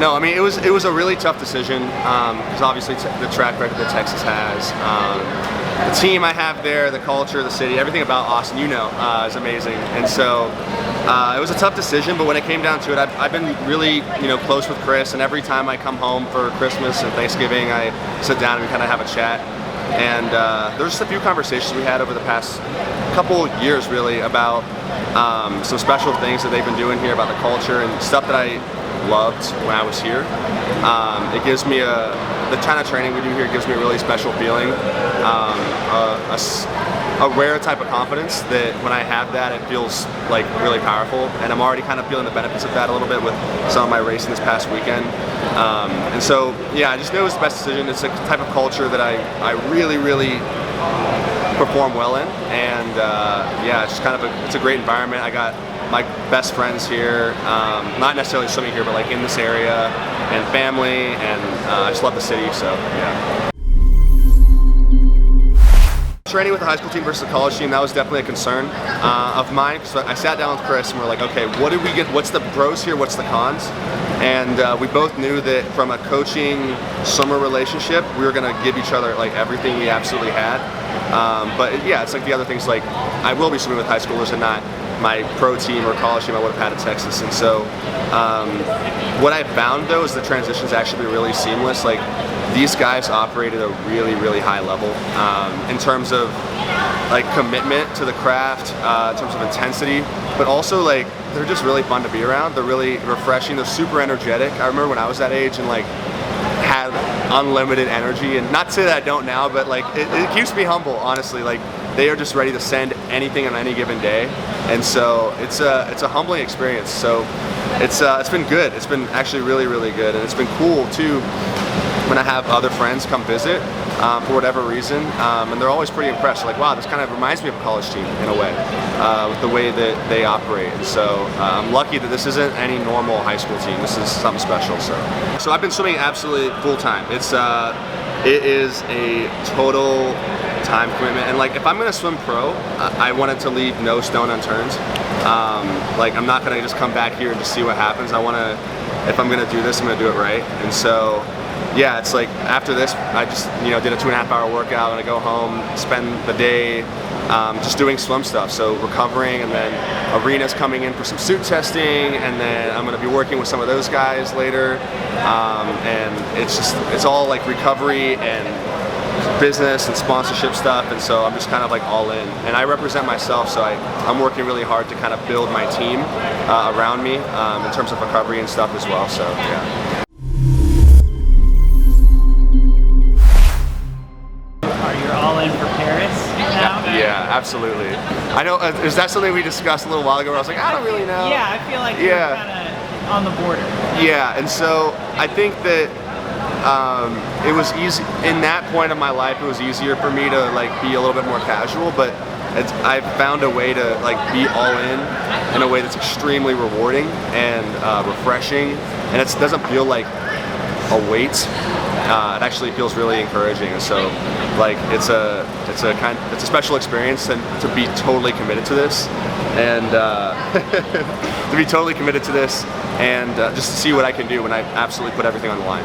No, I mean, it was a really tough decision because obviously the track record that Texas has, the team I have there, the culture, the city, everything about Austin, is amazing. And so it was a tough decision, but when it came down to it, I've been really close with Chris, and every time I come home for Christmas and Thanksgiving, I sit down and we kind of have a chat. And there's just a few conversations we had over the past couple years really about some special things that they've been doing here, about the culture and stuff that I loved when I was here. It gives me the kind of training we do here gives me a really special feeling, a rare type of confidence that when I have that, it feels like really powerful, and I'm already kind of feeling the benefits of that a little bit with some of my racing this past weekend. And so yeah, I just knew it was the best decision. It's a type of culture that I really perform well in, and yeah, it's just kind of it's a great environment. I got my best friends here, not necessarily swimming here, but like in this area, and family, and I just love the city, so yeah. Training with the high school team versus the college team, that was definitely a concern of mine, because I sat down with Chris and we're like, okay, what did we get, what's the pros here, what's the cons? And we both knew that from a coaching swimmer relationship, we were gonna give each other like everything we absolutely had. But yeah, it's like the other things, like I will be swimming with high schoolers and not my pro team or college team I would have had at Texas. And so what I found though is the transitions actually really seamless. Like these guys operate at a really high level in terms of like commitment to the craft, in terms of intensity, but also like they're just really fun to be around. They're really refreshing. They're super energetic. I remember when I was that age and like had unlimited energy, and not to say that I don't now, but like it keeps me humble, honestly. Like they are just ready to send anything on any given day, and so it's a humbling experience. So it's been good. It's been actually really good, and it's been cool too when I have other friends come visit for whatever reason, and they're always pretty impressed. They're like, wow, this kind of reminds me of a college team in a way, with the way that they operate. And so I'm lucky that this isn't any normal high school team. This is something special. So I've been swimming absolutely full time. It is a total time commitment, and like if I'm gonna swim pro, I wanted to leave no stone unturned. Like I'm not gonna just come back here and just see what happens. If I'm gonna do this, I'm gonna do it right. And so yeah, it's like after this, I just did a 2.5-hour workout, and I go home, spend the day just doing swim stuff. So recovering, and then Arena's coming in for some suit testing, and then I'm going to be working with some of those guys later. And it's all like recovery and business and sponsorship stuff, and so I'm just kind of like all in. And I represent myself, so I'm working really hard to kind of build my team around me in terms of recovery and stuff as well. So yeah. Yeah, absolutely. I know, is that something we discussed a little while ago where I was like, I don't really know? Yeah, I feel like you're kind of on the border. Yeah, and so I think that it was easy, in that point of my life, it was easier for me to like be a little bit more casual, but I've found a way to like be all in a way that's extremely rewarding and refreshing, and it doesn't feel like a weight. It actually feels really encouraging, and so like it's a special experience, and to be totally committed to this, and to be totally committed to this, and just to see what I can do when I absolutely put everything on the line.